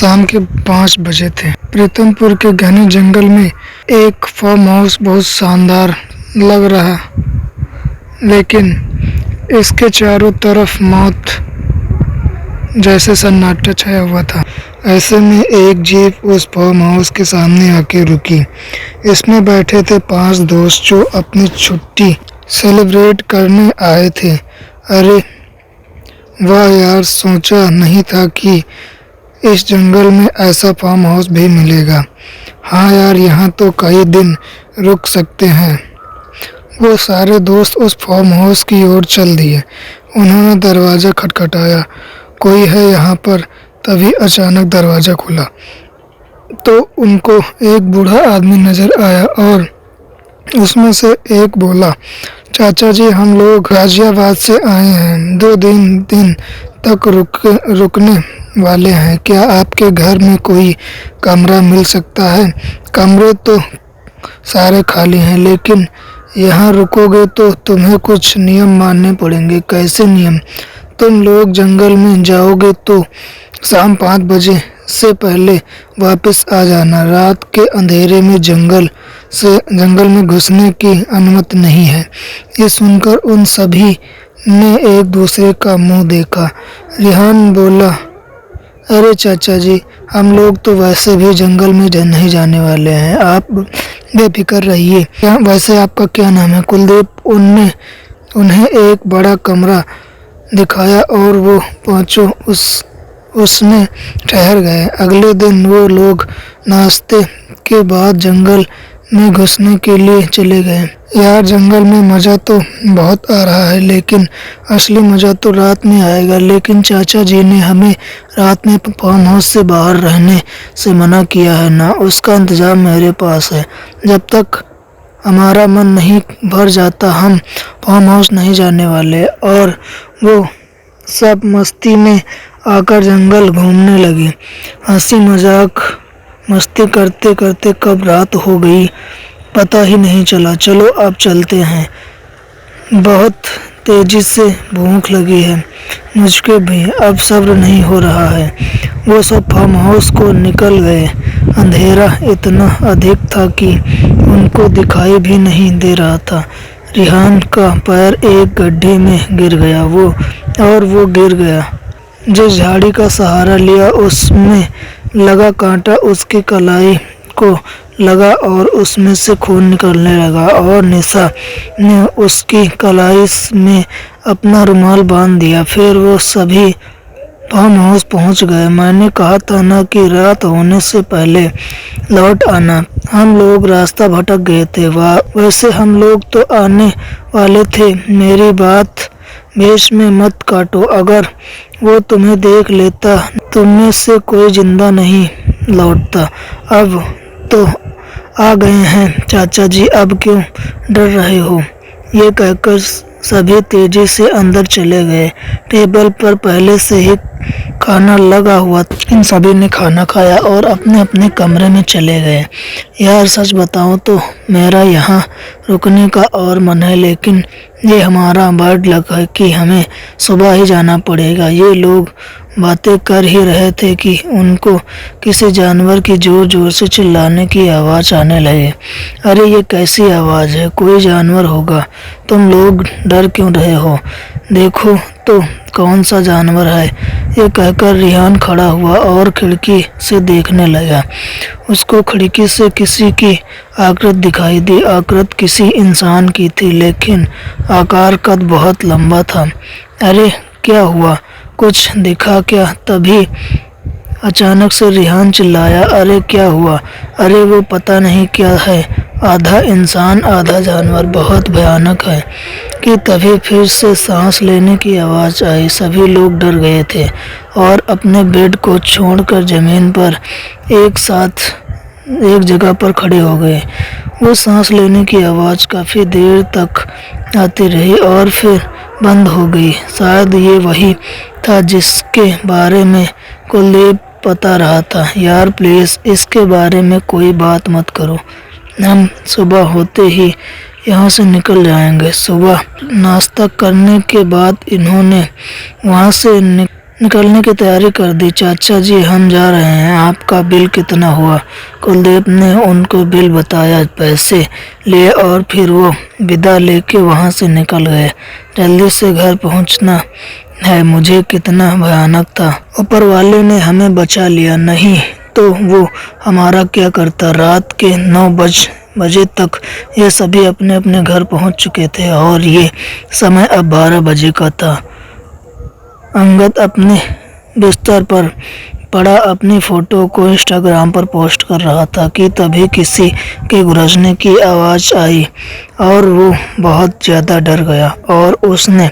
शाम के 5 बजे थे। प्रीतमपुर के घने जंगल में एक फार्म हाउस बहुत शानदार लग रहा, लेकिन इसके चारों तरफ मौत जैसे सन्नाटा छाया हुआ था। ऐसे में एक जीप उस फार्म हाउस के सामने आके रुकी। इसमें बैठे थे 5 दोस्त जो अपनी छुट्टी सेलिब्रेट करने आए थे। अरे वाह यार, सोचा नहीं था कि इस जंगल में ऐसा फार्म हाउस भी मिलेगा। हाँ यार, यहाँ तो कई दिन रुक सकते हैं। वो सारे दोस्त उस फार्म हाउस की ओर चल दिए। उन्होंने दरवाज़ा खटखटाया, कोई है यहाँ पर? तभी अचानक दरवाज़ा खुला तो उनको एक बूढ़ा आदमी नजर आया और उसमें से एक बोला, चाचा जी, हम लोग गाजियाबाद से आए हैं। 2 दिन तक रुकने वाले हैं। क्या आपके घर में कोई कमरा मिल सकता है? कमरे तो सारे खाली हैं, लेकिन यहाँ रुकोगे तो तुम्हें कुछ नियम मानने पड़ेंगे। कैसे नियम? तुम लोग जंगल में जाओगे तो शाम 5 बजे से पहले वापस आ जाना। रात के अंधेरे में जंगल में घुसने की अनुमति नहीं है। ये सुनकर उन सभी ने एक दूसरे का मुंह देखा। रिहान बोला, अरे चाचा जी, हम लोग तो वैसे भी जंगल में नहीं जाने वाले हैं, आप बेफिक्र रहिए। वैसे आपका क्या नाम है? कुलदीप। उन्हें एक बड़ा कमरा दिखाया और वो पांचों उसमें ठहर गए। अगले दिन वो लोग नाश्ते के बाद जंगल में घुसने के लिए चले गए। यार, जंगल में मज़ा तो बहुत आ रहा है, लेकिन असली मज़ा तो रात में आएगा। लेकिन चाचा जी ने हमें रात में फार्म हाउस से बाहर रहने से मना किया है ना। उसका इंतज़ाम मेरे पास है। जब तक हमारा मन नहीं भर जाता हम फार्म हाउस नहीं जाने वाले। और वो सब मस्ती में आकर जंगल घूमने लगे। हंसी मजाक मस्ती करते करते कब रात हो गई पता ही नहीं चला। चलो अब चलते हैं, बहुत तेजी से भूख लगी है मुझको भी, अब सब्र नहीं हो रहा है। वो सब फार्म हाउस को निकल गए। अंधेरा इतना अधिक था कि उनको दिखाई भी नहीं दे रहा था। रिहान का पैर एक गड्ढे में गिर गया वो गिर गया। जिस झाड़ी का सहारा लिया उसमें लगा कांटा उसकी कलाई को लगा और उसमें से खून निकलने लगा और निशा ने उसकी कलाई में अपना रुमाल बांध दिया। फिर वो सभी फार्म हाउस पहुंच गए। मैंने कहा था ना कि रात होने से पहले लौट आना। हम लोग रास्ता भटक गए थे। वैसे हम लोग तो आने वाले थे। मेरी बात बीच में मत काटो। अगर वो तुम्हें देख लेता तुममें से कोई जिंदा नहीं लौटता। अब तो आ गए हैं चाचा जी, अब क्यों डर रहे हो? ये कहकर सभी तेजी से अंदर चले गए। टेबल पर पहले से ही खाना लगा हुआ था। इन सभी ने खाना खाया और अपने अपने कमरे में चले गए। यार, सच बताऊं तो मेरा यहाँ रुकने का और मन है, लेकिन ये हमारा बैड लक है कि हमें सुबह ही जाना पड़ेगा। ये लोग बातें कर ही रहे थे कि उनको किसी जानवर की जोर जोर से चिल्लाने की आवाज़ आने लगे। अरे ये कैसी आवाज़ है? कोई जानवर होगा। तुम लोग डर क्यों रहे हो? देखो तो कौन सा जानवर है। ये कहकर रिहान खड़ा हुआ और खिड़की से देखने लगा। उसको खिड़की से किसी की आकृति दिखाई दी। आकृति किसी इंसान की थी, लेकिन आकार कद बहुत लंबा था। अरे क्या हुआ? कुछ दिखा क्या? तभी अचानक से रिहान चिल्लाया, अरे क्या हुआ? अरे वो पता नहीं क्या है, आधा इंसान आधा जानवर, बहुत भयानक है। कि तभी फिर से सांस लेने की आवाज़ आई। सभी लोग डर गए थे और अपने बेड को छोड़कर ज़मीन पर एक साथ एक जगह पर खड़े हो गए। वो सांस लेने की आवाज़ काफ़ी देर तक आती रही और फिर बंद हो गई। शायद ये वही था जिसके बारे में कुलदीप बता रहा था। यार प्लीज़ इसके बारे में कोई बात मत करो, हम सुबह होते ही यहाँ से निकल जाएंगे। सुबह नाश्ता करने के बाद इन्होंने वहाँ से निकलने की तैयारी कर दी। चाचा जी हम जा रहे हैं, आपका बिल कितना हुआ? कुलदीप ने उनको बिल बताया, पैसे लिए और फिर वो विदा लेके वहाँ से निकल गए। जल्दी से घर पहुँचना है मुझे। कितना भयानक था, ऊपर वाले ने हमें बचा लिया, नहीं तो वो हमारा क्या करता। रात के 9 बजे तक ये सभी अपने अपने घर पहुंच चुके थे और ये समय अब 12 बजे का था। अंगद अपने बिस्तर पर पड़ा अपनी फोटो को इंस्टाग्राम पर पोस्ट कर रहा था कि तभी किसी के गरजने की आवाज़ आई और वो बहुत ज़्यादा डर गया और उसने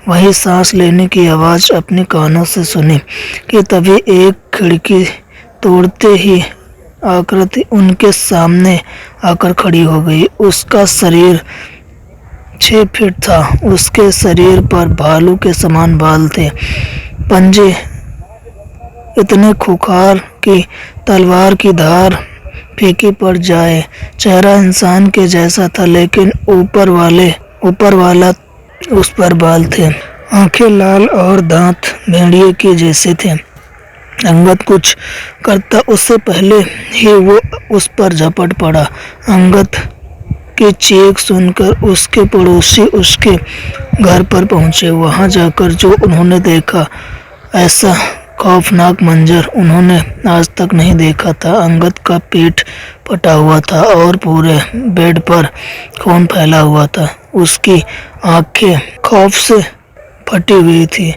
वही सांस लेने की आवाज़ अपने कानों से सुनी कि तभी एक खिड़की तोड़ते ही आकृति उनके सामने आकर खड़ी हो गई। उसका शरीर 6 फीट था, उसके शरीर पर भालू के समान बाल थे, पंजे इतने खूंखार कि तलवार की धार फीकी पड़ जाए। चेहरा इंसान के जैसा था लेकिन ऊपर वाला उस पर बाल थे। आंखें लाल और दांत भेड़िए के जैसे थे। अंगद कुछ करता उससे पहले ही वो उस पर झपट पड़ा। अंगद की चीख सुनकर उसके पड़ोसी उसके घर पर पहुंचे। वहां जाकर जो उन्होंने देखा, ऐसा खौफनाक मंजर उन्होंने आज तक नहीं देखा था। अंगद का पेट फटा हुआ था और पूरे बेड पर खून फैला हुआ था। उसकी आंखें खौफ से फटी हुई थी।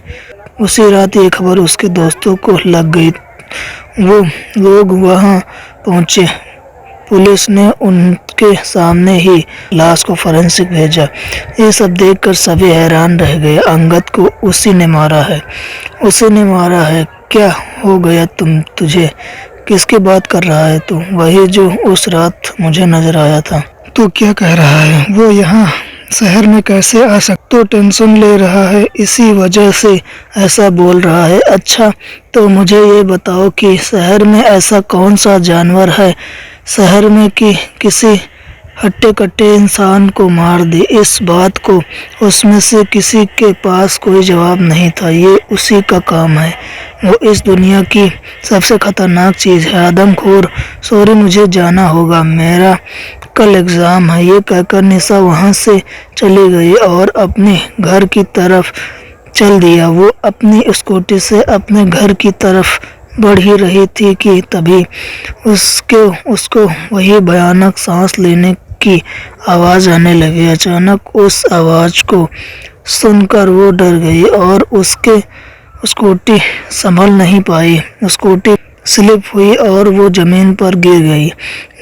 उसी रात ये खबर उसके दोस्तों को लग गई। वो लोग वहां पहुंचे। पुलिस ने उनके सामने ही लाश को फॉरेंसिक भेजा। ये सब देखकर सभी हैरान रह गए। अंगद को उसी ने मारा है, उसी ने मारा है। क्या हो गया तुझे? किसकी बात कर रहा है तू? वही जो उस रात मुझे नजर आया था। तू क्या कह रहा है? वो यहाँ शहर में कैसे आ सकता? तो टेंशन ले रहा है, इसी वजह से ऐसा बोल रहा है। अच्छा तो मुझे ये बताओ कि शहर में ऐसा कौन सा जानवर है शहर में कि किसी हट्टे कट्टे इंसान को मार दे? इस बात को उसमें से किसी के पास कोई जवाब नहीं था। ये उसी का काम है। वो इस दुनिया की सबसे खतरनाक चीज़ है। आदमखोर। सॉरी मुझे जाना होगा, मेरा कल एग्ज़ाम है। ये कहकर निशा वहाँ से चली गई और अपने घर की तरफ चल दिया। वो अपनी स्कूटी से अपने घर की तरफ बढ़ ही रही थी कि तभी उसको वही भयानक सांस लेने की आवाज़ आने लगी। अचानक उस आवाज़ को सुनकर वो डर गई और उसके स्कूटी संभल नहीं पाई। स्कूटी स्लिप हुई और वो ज़मीन पर गिर गई।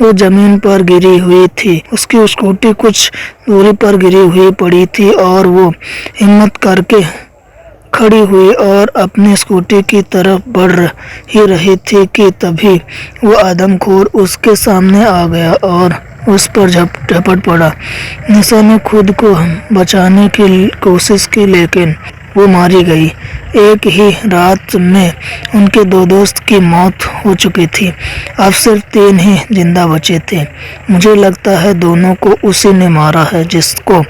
वो ज़मीन पर गिरी हुई थी। उसकी स्कूटी कुछ दूरी पर गिरी हुई पड़ी थी और वो हिम्मत करके खड़ी हुई और अपनी स्कूटी की तरफ बढ़ ही रही थी कि तभी वो आदमखोर उसके सामने आ गया और उस पर झपट पड़ा। निशा ने खुद को बचाने की कोशिश की लेकिन वो मारी गई। एक ही रात में उनके 2 दोस्त की मौत हो चुकी थी। अब सिर्फ 3 ही जिंदा बचे थे। मुझे लगता है दोनों को उसी ने मारा है जिसको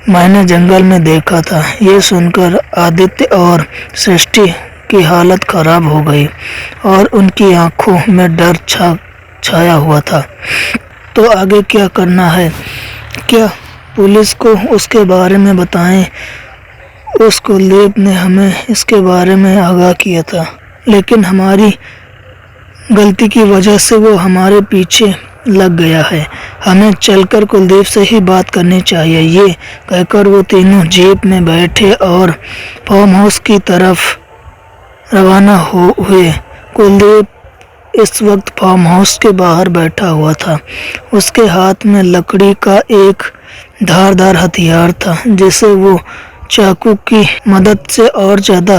मैंने जंगल में देखा था। ये सुनकर आदित्य और सृष्टि की हालत खराब हो गई और उनकी आंखों में डर छाया हुआ था। तो आगे क्या करना है? क्या पुलिस को उसके बारे में बताएं? उस कुलदीप ने हमें इसके बारे में आगाह किया था, लेकिन हमारी गलती की वजह से वो हमारे पीछे लग गया है। हमें चलकर कुलदीप से ही बात करनी चाहिए। ये कहकर वो तीनों जीप में बैठे और फार्म हाउस की तरफ रवाना हुए। कुलदीप इस वक्त फार्म हाउस के बाहर बैठा हुआ था। उसके हाथ में लकड़ी का एक धारदार हथियार था जिसे वो चाकू की मदद से और ज़्यादा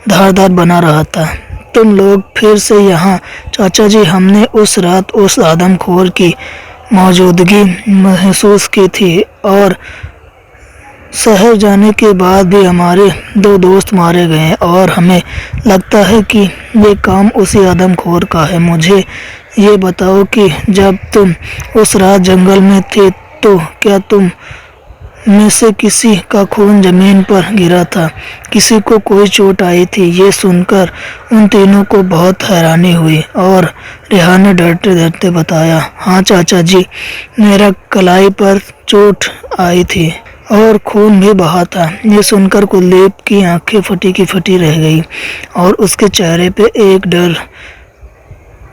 धारदार बना रहा था। तुम लोग फिर से यहाँ? चाचा जी हमने उस रात उस आदमखोर की मौजूदगी महसूस की थी और शहर जाने के बाद भी हमारे 2 दोस्त मारे गए और हमें लगता है कि ये काम उसी आदमखोर का है। मुझे ये बताओ कि जब तुम उस रात जंगल में थे तो क्या तुम में से किसी का खून जमीन पर गिरा था, किसी को कोई चोट आई थी। ये सुनकर उन तीनों को बहुत हैरानी हुई और रेहान ने डरते डरते बताया, हाँ चाचा जी, मेरा कलाई पर चोट आई थी और खून भी बहा था। ये सुनकर कुलदीप की आंखें फटी की फटी रह गई और उसके चेहरे पे एक डर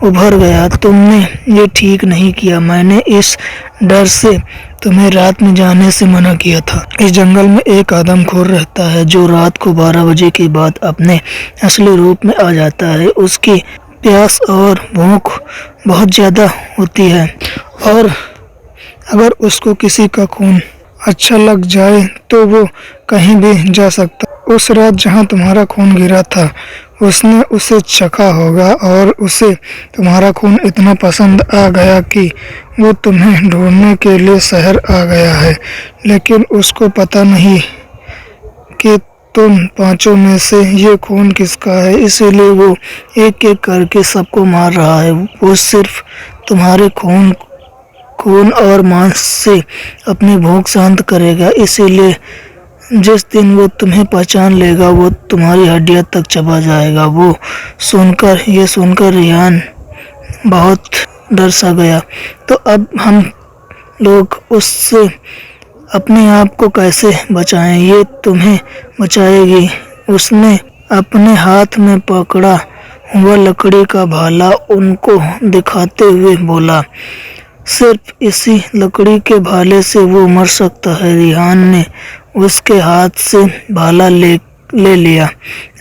उभर गया। तुमने ये ठीक नहीं किया। मैंने इस डर से तुम्हें रात में जाने से मना किया था। इस जंगल में एक आदमखोर रहता है जो रात को 12 बजे के बाद अपने असली रूप में आ जाता है। उसकी प्यास और भूख बहुत ज़्यादा होती है और अगर उसको किसी का खून अच्छा लग जाए तो वो कहीं भी जा सकता। उस रात जहाँ तुम्हारा खून गिरा था उसने उसे चखा होगा और उसे तुम्हारा खून इतना पसंद आ गया कि वो तुम्हें ढूंढने के लिए शहर आ गया है। लेकिन उसको पता नहीं कि तुम पांचों में से ये खून किसका है, इसीलिए वो एक एक करके सबको मार रहा है। वो सिर्फ तुम्हारे खून और मांस से अपनी भूख शांत करेगा। इसीलिए जिस दिन वो तुम्हें पहचान लेगा वो तुम्हारी हड्डियां तक चबा जाएगा। वो सुनकर रेहान बहुत डर सा गया। तो अब हम लोग उससे अपने आप को कैसे बचाएं? ये तुम्हें बचाएगी। उसने अपने हाथ में पकड़ा हुआ लकड़ी का भाला उनको दिखाते हुए बोला, सिर्फ इसी लकड़ी के भाले से वो मर सकता है। रेहान ने उसके हाथ से भाला ले लिया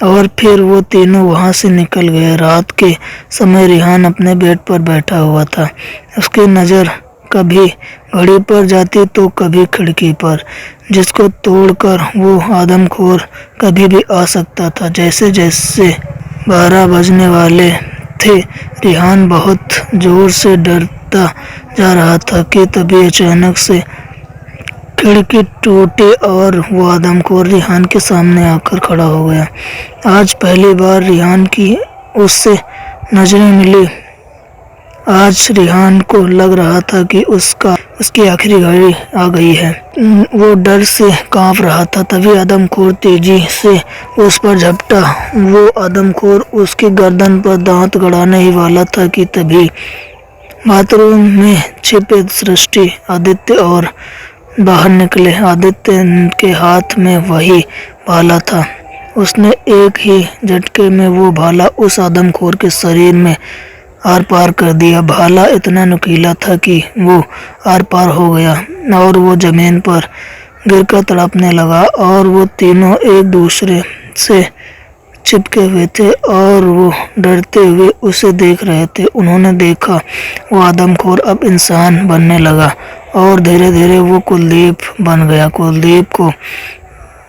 और फिर वो तीनों वहां से निकल गए। रात के समय रेहान अपने बेड पर बैठा हुआ था। उसकी नज़र कभी घड़ी पर जाती तो कभी खिड़की पर, जिसको तोड़कर वो आदमखोर कभी भी आ सकता था। जैसे जैसे 12 बजने वाले थे, रेहान बहुत जोर से डरता जा रहा था कि तभी अचानक से खिड़की टूटी और वो आदमखोर रेहान के सामने आकर खड़ा हो गया। आज पहली बार रेहान की उससे नजरें मिली। आज रेहान को लग रहा था कि उसकी आखिरी घड़ी आ गई है। वो डर से कांप रहा था। तभी आदमखोर तेजी से उस पर झपटा। वो आदमखोर उसकी गर्दन पर दांत गड़ाने ही वाला था कि तभी बाथरूम में छिपे सृष्टि आदित्य और बाहर निकले। आदित्य के हाथ में वही भाला था। उसने एक ही झटके में वो भाला उस आदमखोर के शरीर में आर पार कर दिया। भाला इतना नुकीला था कि वो आर पार हो गया और वो जमीन पर गिरकर तड़पने लगा और वो तीनों एक दूसरे से चिपके हुए थे और वो डरते हुए उसे देख रहे थे। उन्होंने देखा वो आदमखोर अब इंसान बनने लगा और धीरे धीरे वो कुलदीप बन गया। कुलदीप को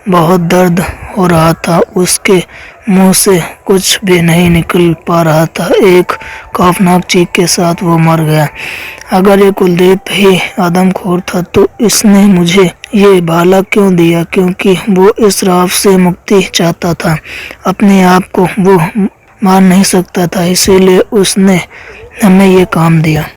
बहुत दर्द हो रहा था। उसके मुंह से कुछ भी नहीं निकल पा रहा था। एक खौफनाक चीख के साथ वो मर गया। अगर ये कुलदीप ही आदमखोर था तो इसने मुझे ये भाला क्यों दिया? क्योंकि वो इस रात से मुक्ति चाहता था। अपने आप को वो मार नहीं सकता था, इसीलिए उसने हमें ये काम दिया।